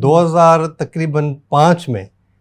2005